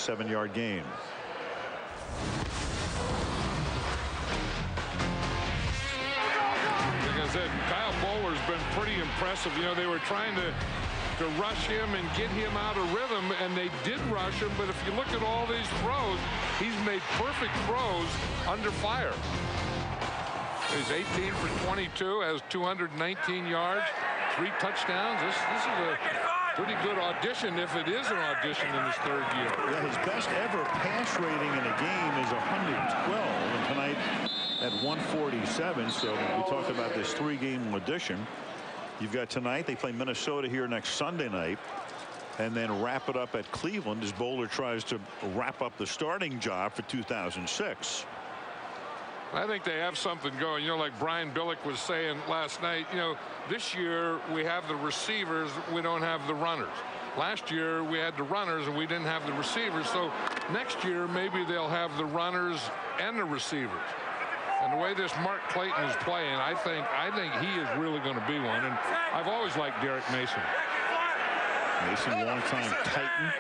7-yard gain. Like I said, Kyle Bowler's been pretty impressive. You know, they were trying to rush him and get him out of rhythm, and they did rush him, but if you look at all these throws, he's made perfect throws under fire. He's 18 for 22, has 219 yards, 3 touchdowns. This is a pretty good audition, if it is an audition in his 3rd year. Yeah, his best ever pass rating in a game is 112, and tonight at 147. So we talk about this 3-game audition. You've got tonight, they play Minnesota here next Sunday night, and then wrap it up at Cleveland as Bowler tries to wrap up the starting job for 2006. I think they have something going. You know, like Brian Billick was saying last night, you know, this year we have the receivers, we don't have the runners. Last year we had the runners and we didn't have the receivers. So next year maybe they'll have the runners and the receivers. And the way this Mark Clayton is playing, I think he is really going to be one. And I've always liked Derek Mason. Mason, long-time Titan.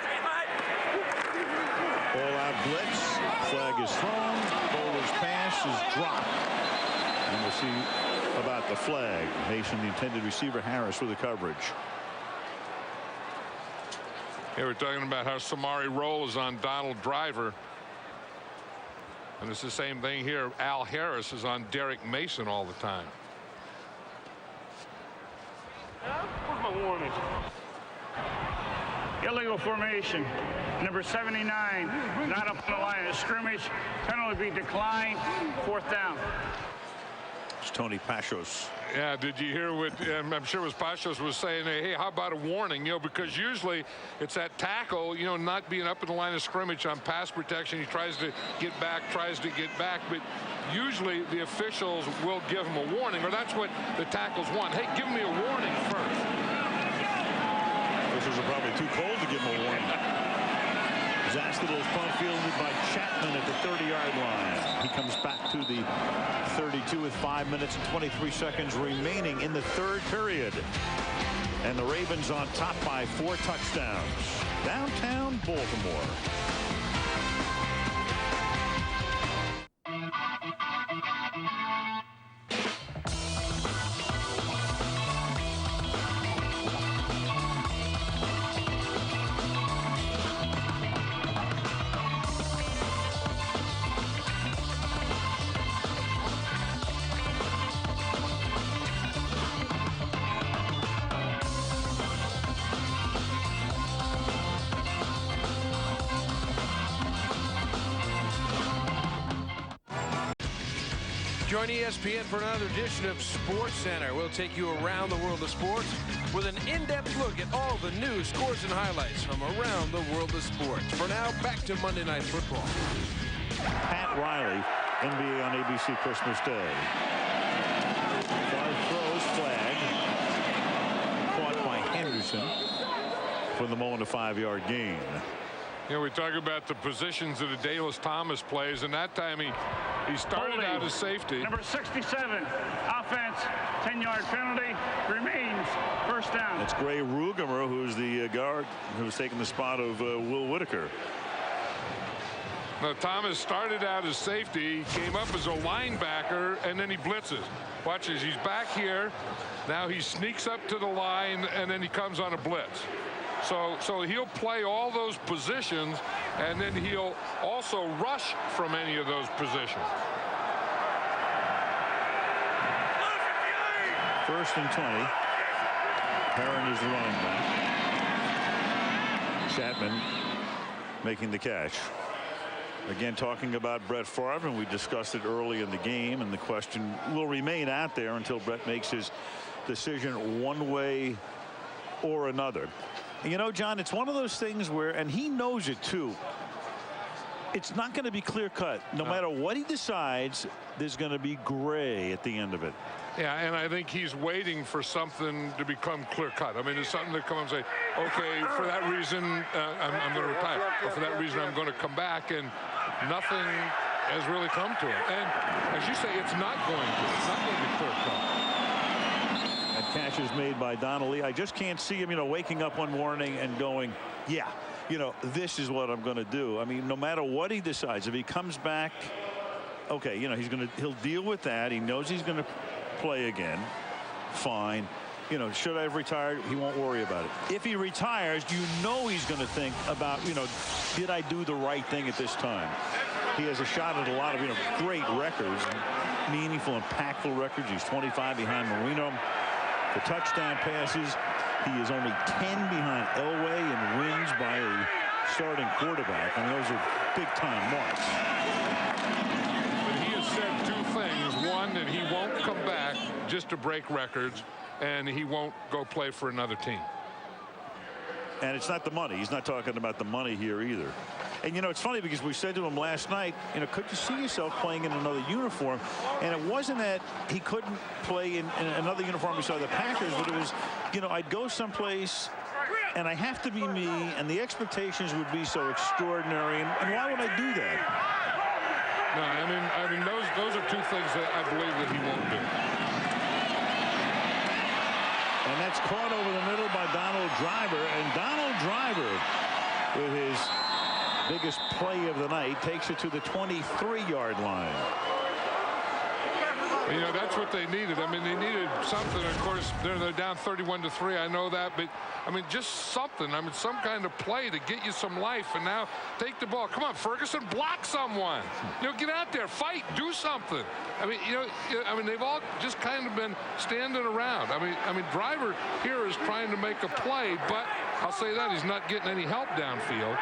All-out blitz. Flag is thrown. Bowler's pass is dropped. And we'll see about the flag. Mason, the intended receiver, Harris with the coverage. Here we're talking about how Samari Roll is on Donald Driver. And it's the same thing here. Al Harris is on Derek Mason all the time. Where's my warning? Illegal formation. Number 79, not up on the line of scrimmage. Penalty be declined. 4th down. It's Tony Pashos. Yeah, did you hear what I'm sure it was Pashos was saying? Hey, how about a warning? You know, because usually it's that tackle, you know, not being up in the line of scrimmage on pass protection. He tries to get back, but usually the officials will give him a warning, or that's what the tackles want. Hey, give me a warning first. Officials are probably too cold to give him a warning. Zasted is punt fielded by Chapman at the 30-yard line. He comes back to the 32 with 5 minutes and 23 seconds remaining in the 3rd period. And the Ravens on top by 4 touchdowns. Downtown Baltimore. Join ESPN for another edition of Sports Center. We'll take you around the world of sports with an in-depth look at all the news, scores, and highlights from around the world of sports. For now, back to Monday Night Football. Pat Riley, NBA on ABC Christmas Day. 5 throws, flag. Caught by Henderson for the moment, a 5-yard gain. You know, we talk about the positions that Adalys Thomas plays, and that time he started out as safety. Number 67, offense, 10-yard penalty, remains 1st down. That's Gray Rugemer, who's the guard who's taking the spot of Will Whitaker. Now, Thomas started out as safety, came up as a linebacker, and then he blitzes. Watch as he's back here. Now he sneaks up to the line, and then he comes on a blitz. So he'll play all those positions, and then he'll also rush from any of those positions. 1st and 20. Herron is the running back. Chapman making the catch. Again, talking about Brett Favre, and we discussed it early in the game, and the question will remain out there until Brett makes his decision one way or another. You know, John, it's one of those things where, and he knows it too, it's not going to be clear cut. No matter what he decides, there's going to be gray at the end of it. Yeah, and I think he's waiting for something to become clear cut. I mean, it's something to come and say, okay, for that reason, I'm going to retire. Or for that reason, I'm going to come back. And nothing has really come to him. And as you say, it's not going to. It's not going to be clear cut. Catch is made by Donnelly. I just can't see him, you know, waking up one morning and going, yeah, you know, this is what I'm going to do. I mean, no matter what he decides, if he comes back, okay, you know, he'll deal with that. He knows he's going to play again. Fine. You know, should I have retired? He won't worry about it. If he retires, you know he's going to think about, you know, did I do the right thing at this time? He has a shot at a lot of, you know, great records, meaningful, impactful records. He's 25 behind Marino for touchdown passes. He is only 10 behind Elway in wins by a starting quarterback. I mean, those are big-time marks. But he has said two things. One, that he won't come back just to break records, and he won't go play for another team. And it's not the money. He's not talking about the money here either. And, you know, it's funny because we said to him last night, you know, could you see yourself playing in another uniform? And it wasn't that he couldn't play in another uniform beside the Packers, but it was, you know, I'd go someplace and I have to be me, and the expectations would be so extraordinary. And why would I do that? No, I mean, those are two things that I believe that he won't do. And that's caught over the middle by Donald Driver. And Donald Driver, with his biggest play of the night, takes it to the 23-yard line. You know, that's what they needed. I mean, they needed something. Of course, they're down 31-3. I know that, but I mean, just something. I mean, some kind of play to get you some life. And now take the ball. Come on, Ferguson, block someone. You know, get out there, fight, do something. I mean, you know, they've all just kind of been standing around. I mean, Driver here is trying to make a play, but I'll say that he's not getting any help downfield.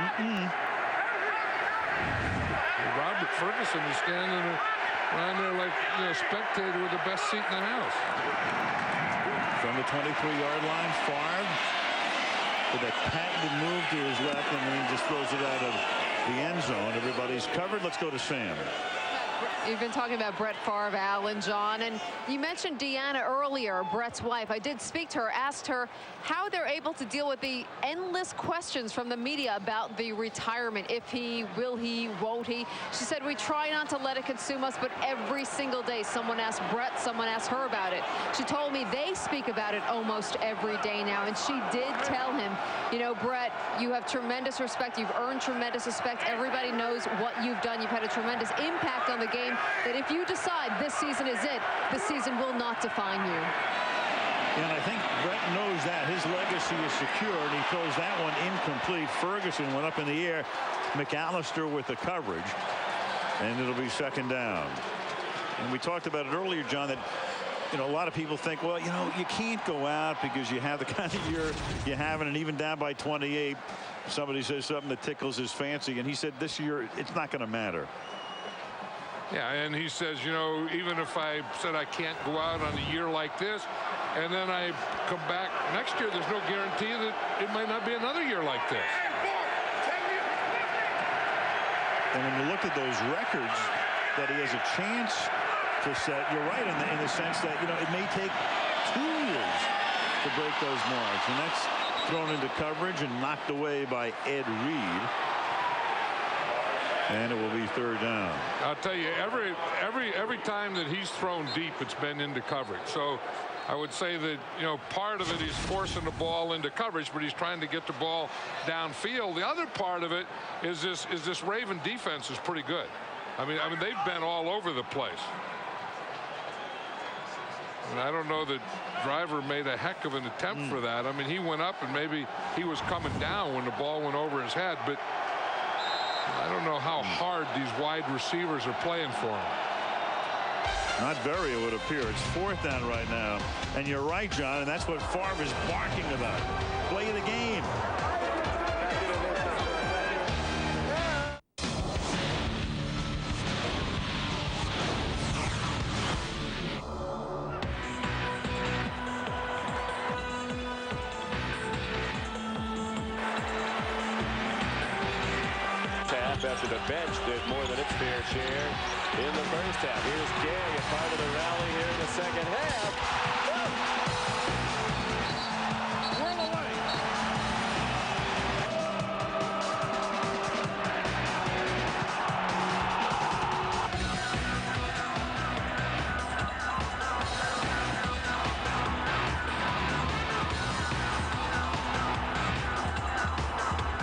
Robert Ferguson is standing around there like, you know, spectator with the best seat in the house. From the 23-yard line, Favre with a patented move to his left, and then he just throws it out of the end zone. Everybody's covered. Let's go to Sam. You've been talking about Brett Favre, Alan, John, and you mentioned Deanna earlier, Brett's wife. I did speak to her, asked her how they're able to deal with the endless questions from the media about the retirement. If he, will he, won't he? She said, we try not to let it consume us, but every single day someone asks Brett, someone asks her about it. She told me they speak about it almost every day now, and she did tell him, you know, Brett, you have tremendous respect. You've earned tremendous respect. Everybody knows what you've done. You've had a tremendous impact on the game, that if you decide this season is it, the season will not define you. And I think Brett knows that. His legacy is secure, and he throws that one incomplete. Ferguson went up in the air. McAllister with the coverage, and it'll be second down. And we talked about it earlier, John, that, you know, a lot of people think, well, you know, you can't go out because you have the kind of year you have, and even down by 28, somebody says something that tickles his fancy, and he said this year it's not going to matter. Yeah, and he says, you know, even if I said I can't go out on a year like this, and then I come back next year, there's no guarantee that it might not be another year like this. And when you look at those records that he has a chance to set, you're right in the sense that, you know, it may take 2 years to break those marks. And that's thrown into coverage and knocked away by Ed Reed. And it will be third down. I'll tell you, every time that he's thrown deep, it's been into coverage. So I would say that, you know, part of it is forcing the ball into coverage, but he's trying to get the ball downfield. The other part of it is this Raven defense is pretty good. I mean they've been all over the place. And I don't know that Driver made a heck of an attempt for that. I mean, he went up and maybe he was coming down when the ball went over his head, but I don't know how hard these wide receivers are playing for him. Not very, it would appear. It's fourth down right now. And you're right, John, and that's what Favre is barking about. Play the game. After the bench did more than its fair share in the first half. Here's Gay, a part of the rally here in the second half. Whirl away.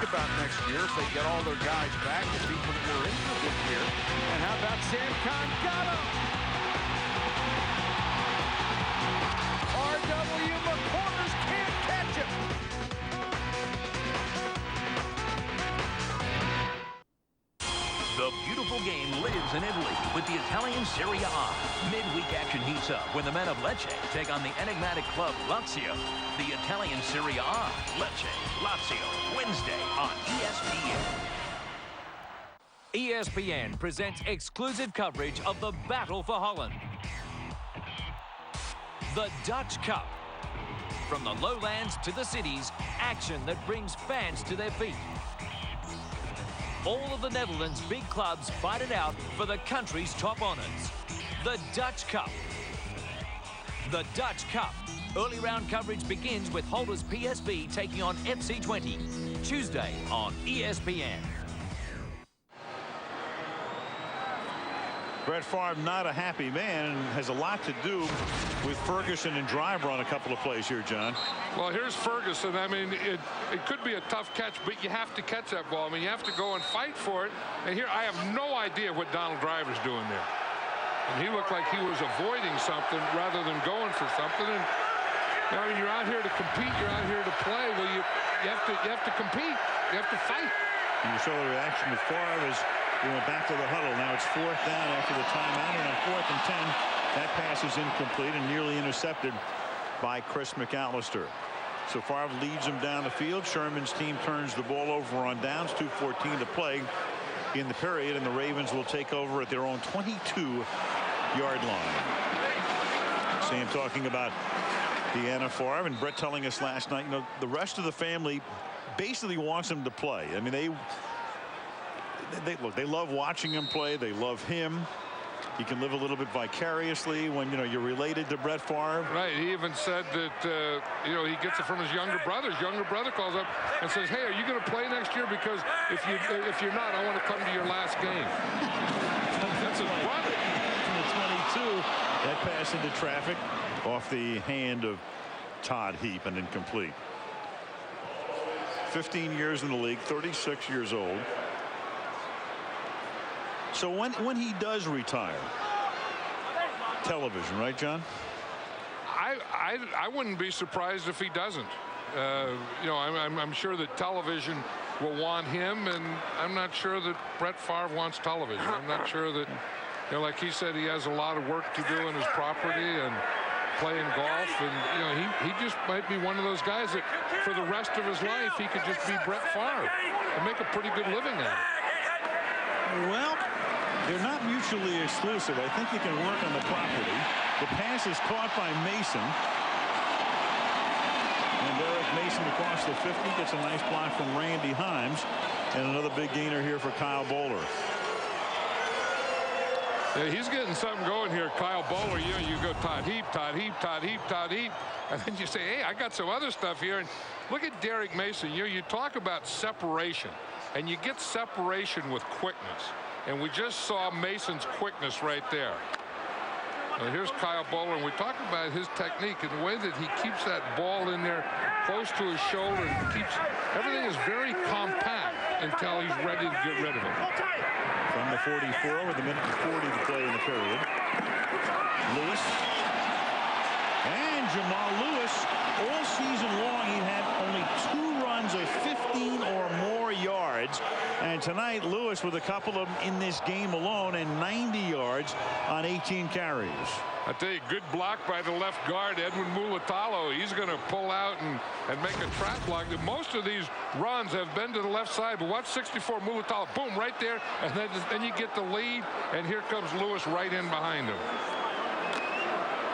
About next year if they get all their guys back, the people that were injured this year. And how about Samcon? Got him! R.W. McCorders can't catch him! The beautiful game lives in Italy with the Italian Serie A. Midweek action heats up when the men of Lecce take on the enigmatic club Lazio. The Italian Serie A, Lecce, Lazio, Wednesday on ESPN. ESPN presents exclusive coverage of the battle for Holland. The Dutch Cup. From the lowlands to the cities, action that brings fans to their feet. All of the Netherlands' big clubs fight it out for the country's top honours. The Dutch Cup. The Dutch Cup. Early round coverage begins with Holders PSV taking on FC20. Tuesday on ESPN. Brett Favre not a happy man and has a lot to do with Ferguson and Driver on a couple of plays here, John. Well, here's Ferguson. I mean, it could be a tough catch, but you have to catch that ball. I mean, you have to go and fight for it. And here, I have no idea what Donald Driver's doing there. And he looked like he was avoiding something rather than going for something. And I mean, you're out here to compete. You're out here to play. Well, you have to compete. You have to fight. And you saw the reaction of Favre as we went back to the huddle. Now it's 4th down after the timeout, and on 4th and 10, that pass is incomplete and nearly intercepted by Chris McAllister. So Favre leads him down the field. Sherman's team turns the ball over on downs. 2:14 to play in the period, and the Ravens will take over at their own 22-yard line. Sam talking about Deanna Favre, and Brett telling us last night, you know, the rest of the family basically wants him to play. I mean, they love watching him play. They love him. He can live a little bit vicariously when, you know, you're related to Brett Favre. Right. He even said that, you know, he gets it from his younger brother. His younger brother calls up and says, hey, are you going to play next year? Because if you're not, I want to come to your last game. That's his brother. The 22. That pass into traffic off the hand of Todd Heap and incomplete. 15 years in the league, 36 years old. So when he does retire, television, right, John? I wouldn't be surprised if he doesn't. You know, I'm sure that television will want him, and I'm not sure that Brett Favre wants television. I'm not sure that, you know, like he said, he has a lot of work to do in his property and playing golf, and you know, he just might be one of those guys that for the rest of his life he could just be Brett Favre and make a pretty good living at it. Well, they're not mutually exclusive. I think you can work on the property. The pass is caught by Mason. And Derek Mason across the 50 gets a nice block from Randy Himes. And another big gainer here for Kyle Bowler. Yeah, he's getting something going here, Kyle Bowler. You know, you go Todd Heap, Todd Heap, Todd Heap, Todd Heap. And then you say, hey, I got some other stuff here. And look at Derek Mason. You know, you talk about separation. And you get separation with quickness. And we just saw Mason's quickness right there. Now here's Kyle Bowler, and we talk about his technique and the way that he keeps that ball in there close to his shoulder and keeps everything is very compact until he's ready to get rid of it. From the 44 with a minute and 40 to play in the period. Lewis. And Jamal Lewis, all season long, he had only 2 runs of 15 or more yards. And tonight, Lewis with a couple of them in this game alone and 90 yards on 18 carries. I tell you, good block by the left guard, Edwin Mulatalo. He's going to pull out and make a trap block. Most of these runs have been to the left side, but watch 64 Mulatalo. Boom, right there. And then you get the lead, and here comes Lewis right in behind him.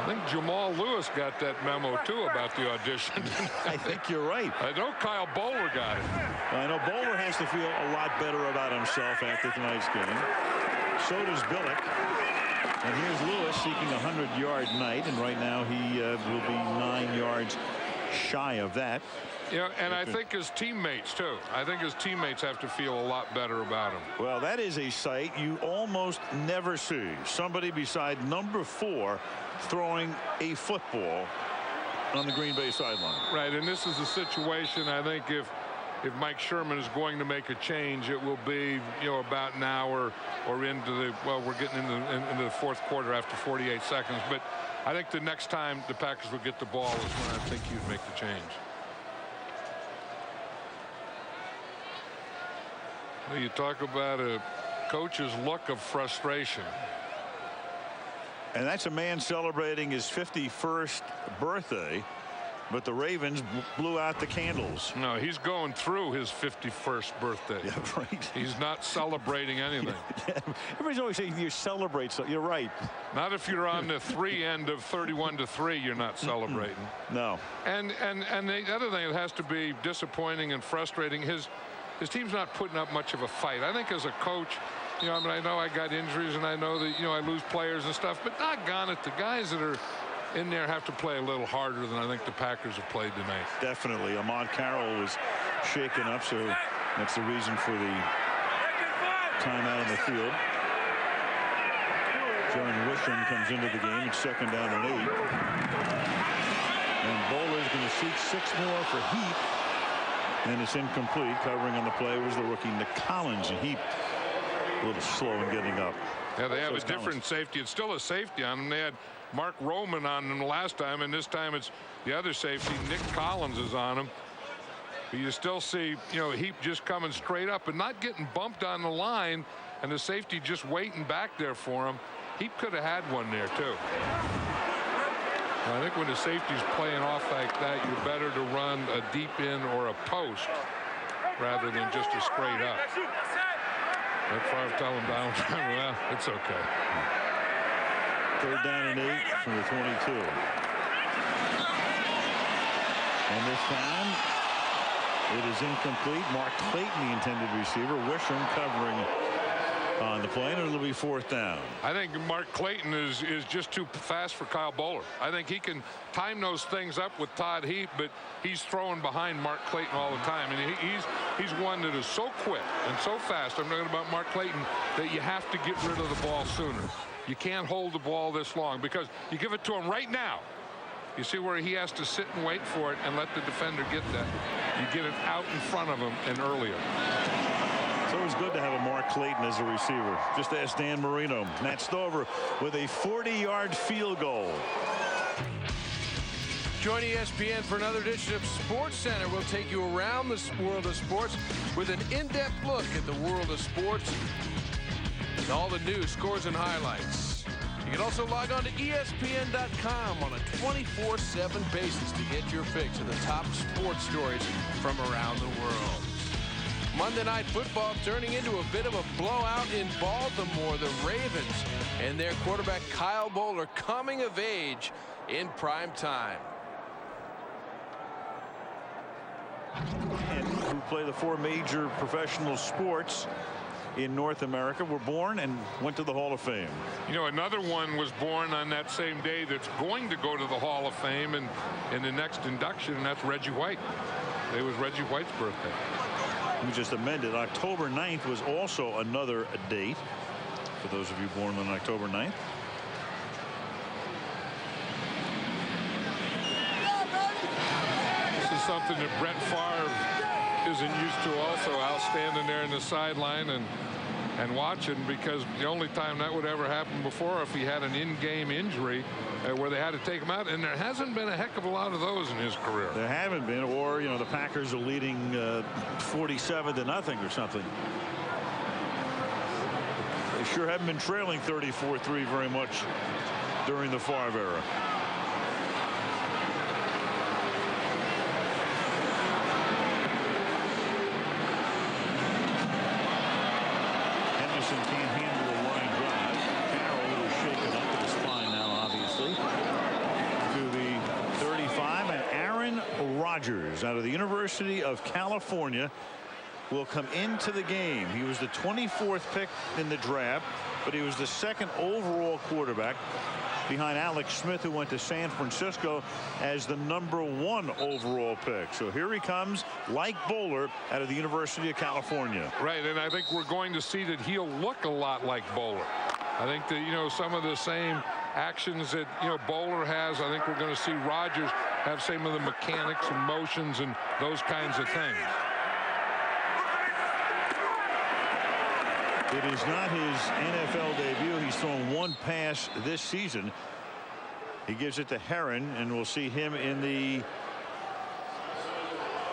I think Jamal Lewis got that memo, too, about the audition. I think you're right. I know Kyle Bowler got it. I know Bowler has to feel a lot better about himself after tonight's game. So does Billick. And here's Lewis seeking a 100-yard night, and right now he will be 9 yards shy of that. Yeah, and I think his teammates, too. I think his teammates have to feel a lot better about him. Well, that is a sight you almost never see. Somebody beside number 4 throwing a football on the Green Bay sideline. Right, and this is a situation, I think, if if Mike Sherman is going to make a change, it will be, you know, about now or into the, well, we're getting into the fourth quarter after 48 seconds. But I think the next time the Packers will get the ball is when I think he'd make the change. Well, you talk about a coach's look of frustration. And that's a man celebrating his 51st birthday, but the Ravens blew out the candles. No, he's going through his 51st birthday. Yeah, right. He's not celebrating anything. Yeah, everybody's always saying you celebrate, so you're right. Not if you're on the 3 end of 31-3, you're not celebrating. No. And the other thing that has to be disappointing and frustrating, his team's not putting up much of a fight. I think as a coach, you know, I mean, I know I got injuries and I know that, you know, I lose players and stuff, but doggone it, the guys that are in there have to play a little harder than I think the Packers have played tonight. Definitely. Ahmad Carroll was shaken up, so that's the reason for the timeout on the field. John Wisham comes into the game. It's 2nd down and 8. And Bowler's going to seek 6 more for Heap. And it's incomplete. Covering on the play was the rookie Nick Collins. And Heap a little slow in getting up. Yeah, they have a different safety. It's still a safety on them. They had Mark Roman on them last time, and this time it's the other safety. Nick Collins is on him. But you still see, you know, Heap just coming straight up and not getting bumped on the line, and the safety just waiting back there for him. Heap could have had one there too. I think when the safety's playing off like that, you're better to run a deep in or a post rather than just a straight up. That Favre telling Donald Trump, well, it's okay. 3rd down and 8 from the 22. And this time it is incomplete. Mark Clayton, the intended receiver. Wisham covering on the play, and it'll be 4th down. I think Mark Clayton is just too fast for Kyle Bowler. I think he can time those things up with Todd Heap, but he's throwing behind Mark Clayton all the time. And he's one that is so quick and so fast. I'm talking about Mark Clayton, that you have to get rid of the ball sooner. You can't hold the ball this long, because you give it to him right now. You see where he has to sit and wait for it and let the defender get that. You get it out in front of him and earlier. It's always good to have a Mark Clayton as a receiver. Just ask Dan Marino. Matt Stover with a 40-yard field goal. Join ESPN for another edition of Sports Center. We'll take you around the world of sports with an in-depth look at the world of sports and all the news, scores, and highlights. You can also log on to ESPN.com on a 24/7 basis to get your fix of the top sports stories from around the world. Monday Night Football turning into a bit of a blowout in Baltimore. The Ravens and their quarterback Kyle Bowler coming of age in prime time. And who play the 4 major professional sports in North America were born and went to the Hall of Fame. You know, another one was born on that same day that's going to go to the Hall of Fame and in the next induction, and that's Reggie White. It was Reggie White's birthday. We just amended. October 9th was also another date for those of you born on October 9th. This is something that Brett Favre isn't used to also. Al standing there in the sideline and watching, because the only time that would ever happen before if he had an in-game injury where they had to take him out, and there hasn't been a heck of a lot of those in his career. There haven't been, or, you know, the Packers are leading 47-0 or something. They sure haven't been trailing 34-3 very much during the Favre era. Can't handle a line drive. Carroll is shaken up, but is fine now, obviously. To the 35, and Aaron Rodgers out of the University of California will come into the game. He was the 24th pick in the draft, but he was the 2nd overall quarterback behind Alex Smith, who went to San Francisco as the #1 overall pick. So here he comes, like Bowler, out of the University of California. Right, and I think we're going to see that he'll look a lot like Bowler. I think that, you know, some of the same actions that, you know, Bowler has, I think we're going to see Rodgers have some of the mechanics and motions and those kinds of things. It is not his NFL debut. He's thrown one pass this season. He gives it to Herron, and we'll see him in the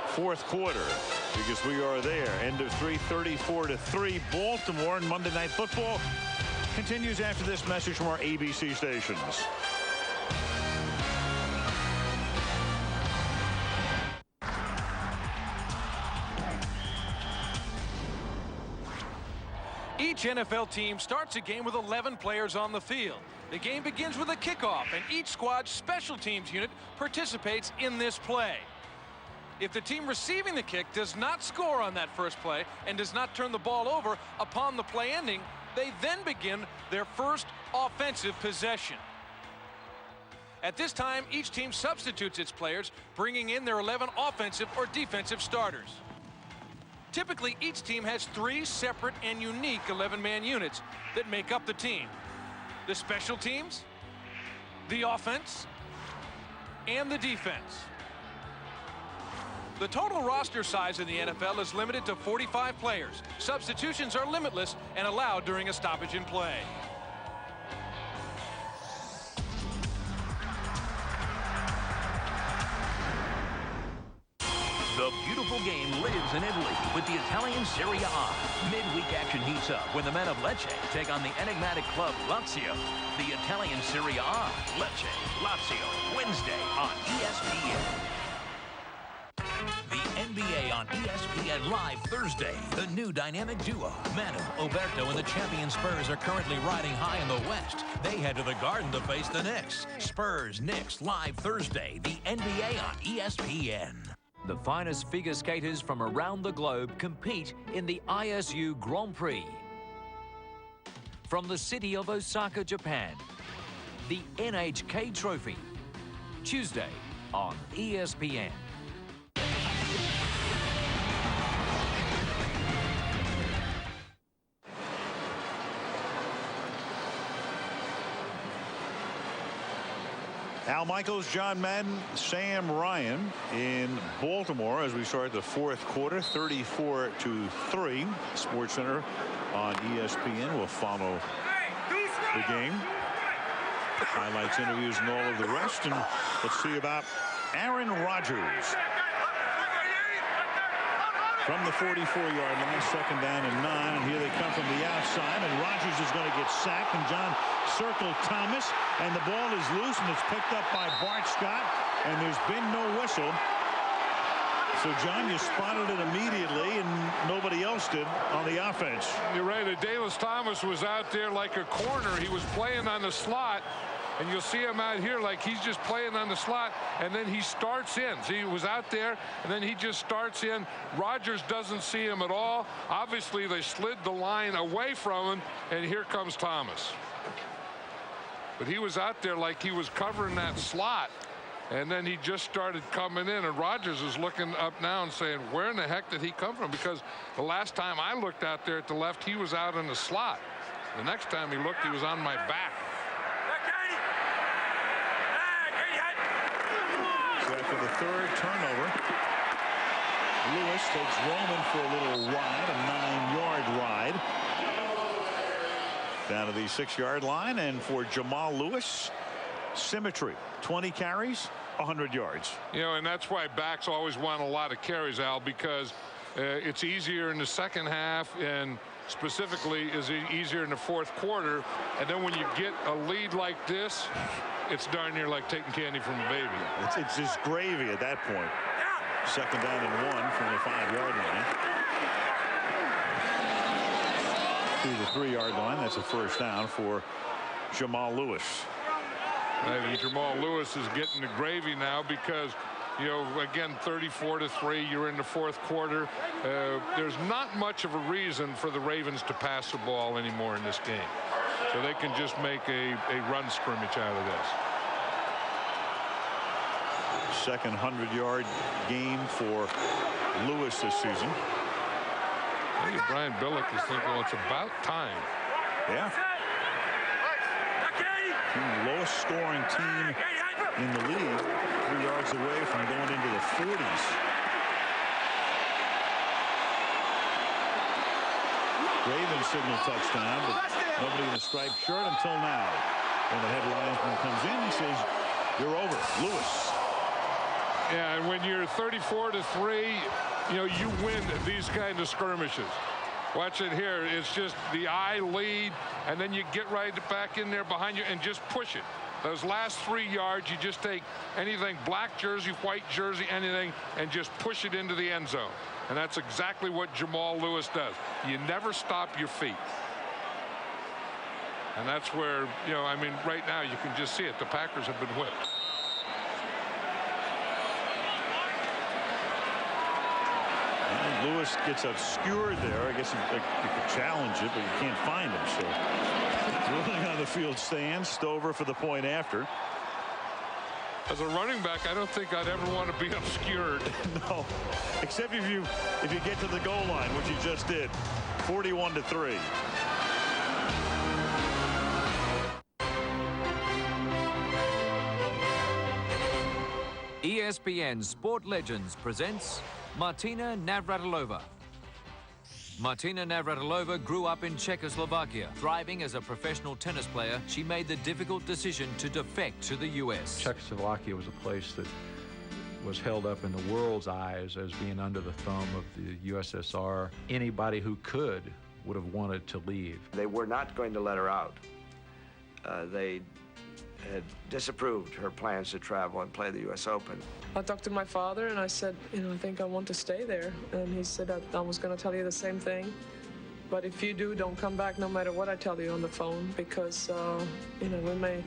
fourth quarter because we are there. End of 3, 34-3. Baltimore, and Monday Night Football continues after this message from our ABC stations. Each NFL team starts a game with 11 players on the field. The game begins with a kickoff, and each squad's special teams unit participates in this play. If the team receiving the kick does not score on that first play and does not turn the ball over upon the play ending, they then begin their first offensive possession. At this time, each team substitutes its players, bringing in their 11 offensive or defensive starters. Typically, each team has 3 separate and unique 11-man units that make up the team. The special teams, the offense, and the defense. The total roster size in the NFL is limited to 45 players. Substitutions are limitless and allowed during a stoppage in play. The beautiful game lives in Italy with the Italian Serie A. Midweek action heats up when the men of Lecce take on the enigmatic club Lazio. The Italian Serie A, Lecce, Lazio, Wednesday on ESPN. The NBA on ESPN Live Thursday. The new dynamic duo, Manu, Oberto, and the champion Spurs are currently riding high in the West. They head to the Garden to face the Knicks. Spurs, Knicks, live Thursday. The NBA on ESPN. The finest figure skaters from around the globe compete in the ISU Grand Prix. From the city of Osaka, Japan, the NHK Trophy. Tuesday on ESPN. Al Michaels, John Madden, Sam Ryan in Baltimore as we start the fourth quarter. 34-3. SportsCenter on ESPN will follow the game. Highlights, interviews, and all of the rest. And let's see about Aaron Rodgers. From the 44-yard line, second down and 9, and here they come from the outside, and Rodgers is going to get sacked, and John circled Thomas, and the ball is loose, and it's picked up by Bart Scott, and there's been no whistle. So, John, you spotted it immediately, and nobody else did on the offense. You're right. Adalys Thomas was out there like a corner. He was playing on the slot. And you'll see him out here like he's just playing on the slot, and then he starts in. See, he was out there, and then he just starts in. Rodgers doesn't see him at all. Obviously, they slid the line away from him, and here comes Thomas. But he was out there like he was covering that slot, and then he just started coming in, and Rodgers is looking up now and saying, where in the heck did he come from? Because the last time I looked out there at the left, he was out in the slot. The next time he looked, he was on my back. After the third turnover, Lewis takes Roman for a little ride, a 9-yard ride. Down to the 6-yard line, and for Jamal Lewis, symmetry. 20 carries, 100 yards. You know, and that's why backs always want a lot of carries, Al, because it's easier in the second half, and specifically is easier in the fourth quarter. And then when you get a lead like this, it's darn near like taking candy from a baby. It's just gravy at that point. Second down and 1 from the 5-yard line. To the 3-yard line. That's a first down for Jamal Lewis. And Jamal Lewis is getting the gravy now because, you know, again, 34-3, you're in the fourth quarter. There's not much of a reason for the Ravens to pass the ball anymore in this game. So they can just make a run scrimmage out of this. Second 100-yard game for Lewis this season. I think Brian Billick is thinking, well, it's about time. Yeah. The lowest scoring team in the league, 3 yards away from going into the 40s. Ravens signal touchdown, but nobody in a striped shirt until now. When the head linesman comes in and says, "You're over, Lewis." Yeah, and when you're 34-3, you know, you win these kind of skirmishes. Watch it here. It's just the eye lead, and then you get right back in there behind you and just push it. Those last 3 yards, you just take anything, black jersey, white jersey, anything, and just push it into the end zone. And that's exactly what Jamal Lewis does. You never stop your feet. And that's where, you know, I mean, right now you can just see it. The Packers have been whipped. Lewis gets obscured there. I guess you could challenge it, but you can't find him. So ruling on the field stands. Stover for the point after. As a running back, I don't think I'd ever want to be obscured. No, except if you get to the goal line, which you just did. 41-3. ESPN Sport Legends presents Martina Navratilova. Martina Navratilova grew up in Czechoslovakia. Thriving as a professional tennis player, she made the difficult decision to defect to the U.S. Czechoslovakia was a place that was held up in the world's eyes as being under the thumb of the USSR. Anybody who could would have wanted to leave. They were not going to let her out. They had disapproved her plans to travel and play the U.S. Open. I talked to my father and I said, you know, I think I want to stay there. And he said that I was going to tell you the same thing. But if you do, don't come back no matter what I tell you on the phone, because, you know, we may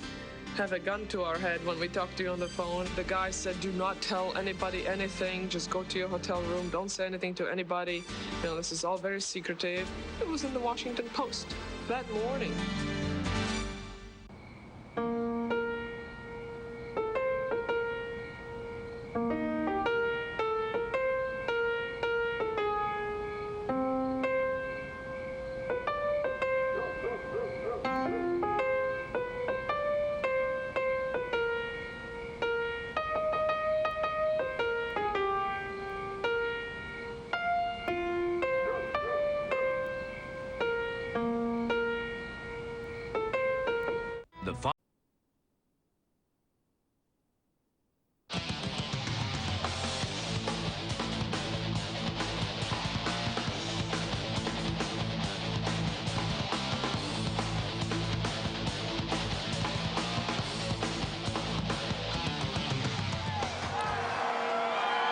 have a gun to our head when we talk to you on the phone. The guy said, do not tell anybody anything. Just go to your hotel room. Don't say anything to anybody. You know, this is all very secretive. It was in the Washington Post that morning.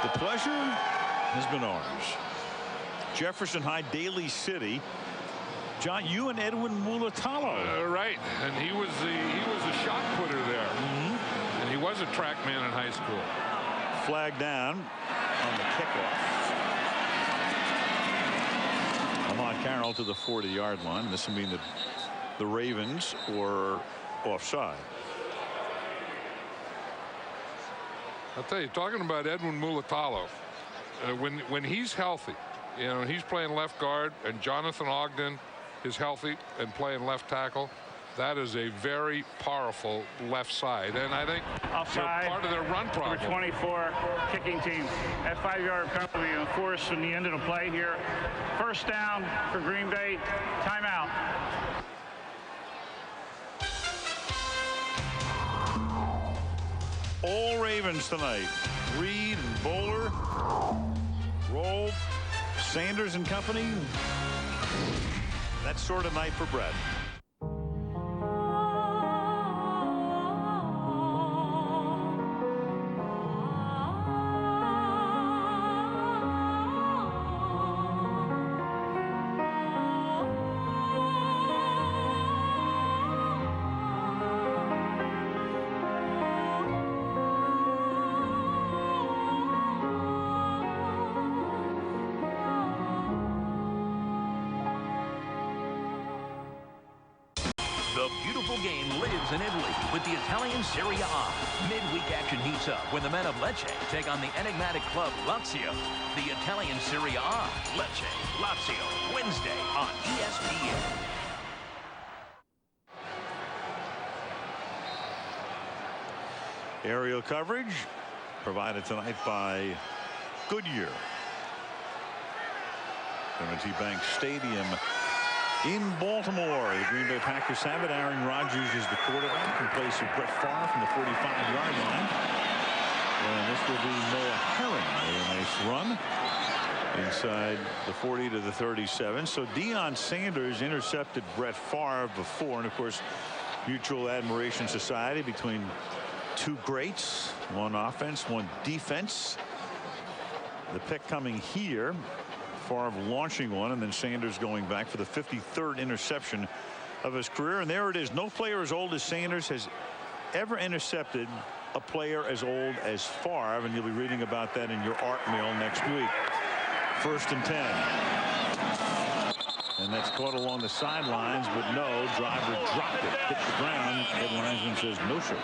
The pleasure has been ours. Jefferson High, Daly City. John, you and Edwin Mulatalo. Right, and he was a shot putter there. And he was a track man in high school. Flag down on the kickoff. Lamont Carroll to the 40-yard line. This will mean that the Ravens were offside. I'll tell you, talking about Edwin Mulatalo, when he's healthy, you know, he's playing left guard, and Jonathan Ogden is healthy and playing left tackle, that is a very powerful left side. And I think offside, part of their run problem. Number 24, kicking team. That 5-yard penalty will be enforced from the end of the play here. First down for Green Bay. Timeout. All Ravens tonight. Reed and Bowler, Roll, Sanders and company. That sort of night for Brett. The beautiful game lives in Italy with the Italian Serie A. Midweek action heats up when the men of Lecce take on the enigmatic club Lazio. The Italian Serie A, Lecce, Lazio, Wednesday on ESPN. Aerial coverage provided tonight by Goodyear. M&T Bank Stadium In Baltimore, the Green Bay Packers have it. Aaron Rodgers is the quarterback in place of Brett Favre from the 45-yard line. And this will be Noah Herring. A nice run inside the 40 to the 37. So Deion Sanders intercepted Brett Favre before, and of course mutual admiration society between two greats, one offense, one defense. The pick coming here, Favre launching one, and then Sanders going back for the 53rd interception of his career. And there it is. No player as old as Sanders has ever intercepted a player as old as Favre, and you'll be reading about that in your art mail next week. 1st and 10. And that's caught along the sidelines, but no, driver dropped it, hit the ground. Ed Linesman says no, sir.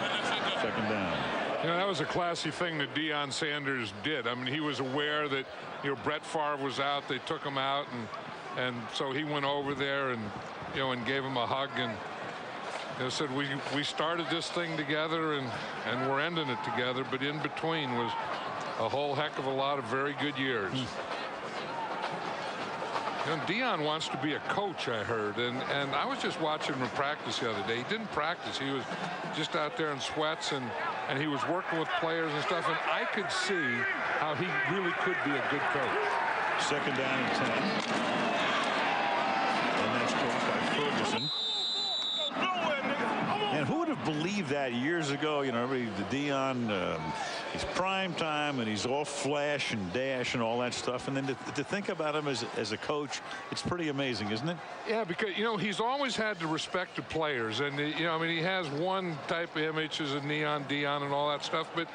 2nd down. You know, that was a classy thing that Deion Sanders did. I mean, he was aware that, you know, Brett Favre was out. They took him out, and so he went over there and, you know, and gave him a hug and, you know, said we started this thing together and we're ending it together. But in between was a whole heck of a lot of very good years. And Deion wants to be a coach, I heard, and I was just watching him practice the other day. He didn't practice. He was just out there in sweats, and he was working with players and stuff, and I could see how he really could be a good coach. 2nd down and 10. And that's caught by Ferguson. And who would have believed that years ago? You know, everybody, the Deion, he's prime time and he's all flash and dash and all that stuff. And then to think about him as a coach, it's pretty amazing, isn't it? Yeah, because, you know, he's always had the respect of players. And, you know, I mean, he has one type of image as a Neion, Deion and all that stuff. But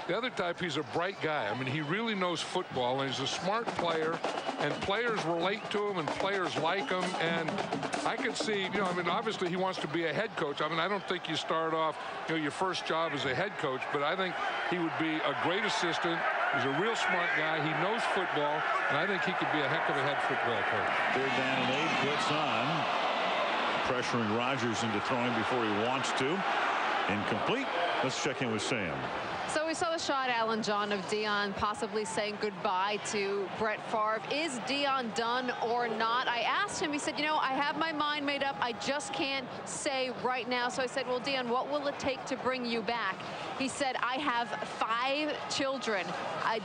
the other type, he's a bright guy. I mean, he really knows football, and he's a smart player, and players relate to him, and players like him. And I could see, you know, I mean, obviously he wants to be a head coach. I mean, I don't think you start off, you know, your first job as a head coach, but I think he would be a great assistant. He's a real smart guy. He knows football, and I think he could be a heck of a head football coach. 3rd down and 8, blitz on. Pressuring Rodgers into throwing before he wants to. Incomplete. Let's check in with Sam. So we saw the shot, Alan John, of Deion possibly saying goodbye to Brett Favre. Is Deion done or not? I asked him, he said, you know, I have my mind made up. I just can't say right now. So I said, well, Deion, what will it take to bring you back? He said, I have 5 children.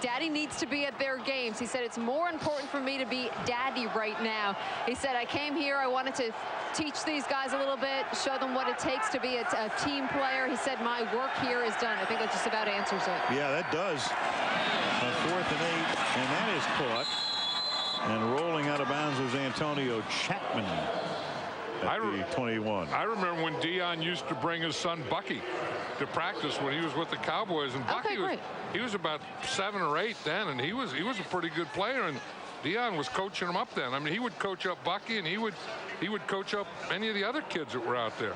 Daddy needs to be at their games. He said, it's more important for me to be daddy right now. He said, I came here, I wanted to teach these guys a little bit, show them what it takes to be a team player. He said, my work here is done. I think that just about answers it. Yeah, that does. 4th and 8, and that is caught. And rolling out of bounds was Antonio Chapman at the 21. I remember when Deion used to bring his son Bucky to practice when he was with the Cowboys, and Bucky he was about 7 or 8 then, and he was a pretty good player, and Deion was coaching him up then. I mean, he would coach up Bucky, and he would coach up any of the other kids that were out there.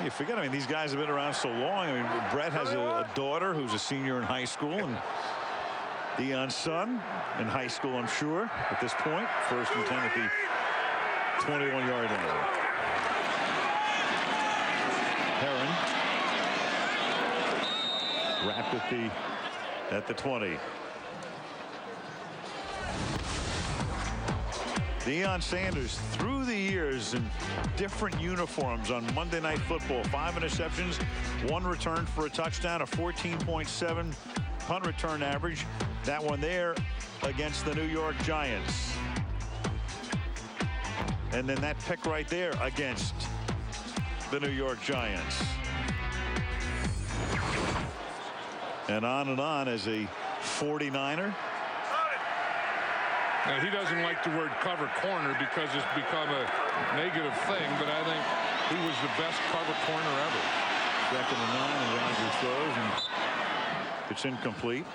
You forget, I mean, these guys have been around so long. I mean, Brett has a daughter who's a senior in high school, and Deion's son in high school, I'm sure, at this point. 1st and 10 at the 21-yard line. Herron wrapped at the 20. Deion Sanders, through the years in different uniforms on Monday Night Football, 5 interceptions, 1 return for a touchdown, a 14.7 punt return average. That one there against the New York Giants. And then that pick right there against the New York Giants. And on as a 49er. Now, he doesn't like the word cover corner because it's become a negative thing, but I think he was the best cover corner ever. 2nd and 9, and Rodgers throws, and it's incomplete.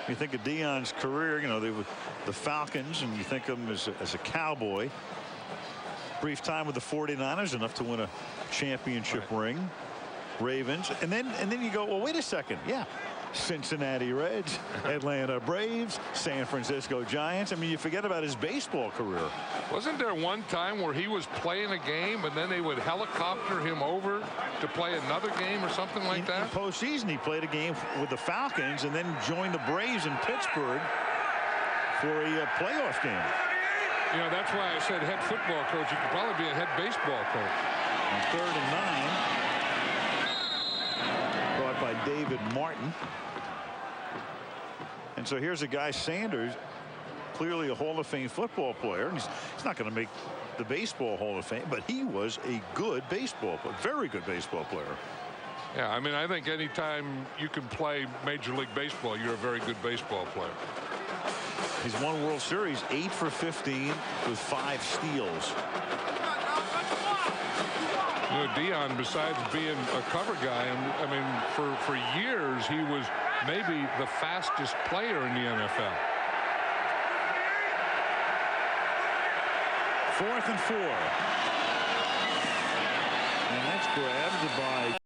You think of Deion's career, you know, they were the Falcons, and you think of him as a Cowboy. Brief time with the 49ers, enough to win a championship ring. Ravens, and then you go, well, wait a second, yeah. Cincinnati Reds, Atlanta Braves, San Francisco Giants. I mean, you forget about his baseball career. Wasn't there one time where he was playing a game and then they would helicopter him over to play another game or something like that? In postseason, he played a game with the Falcons and then joined the Braves in Pittsburgh for a playoff game. You know, that's why I said head football coach. You could probably be a head baseball coach. On 3rd and 9. Brought by David Martin. And so here's a guy, Sanders, clearly a Hall of Fame football player. And he's not going to make the Baseball Hall of Fame, but he was a good baseball player, very good baseball player. Yeah, I mean, I think anytime you can play Major League Baseball, you're a very good baseball player. He's won World Series 8 for 15 with 5 steals. You know, Deion, besides being a cover guy, and I mean, for years, he was maybe the fastest player in the NFL. 4th and 4. And that's grabbed by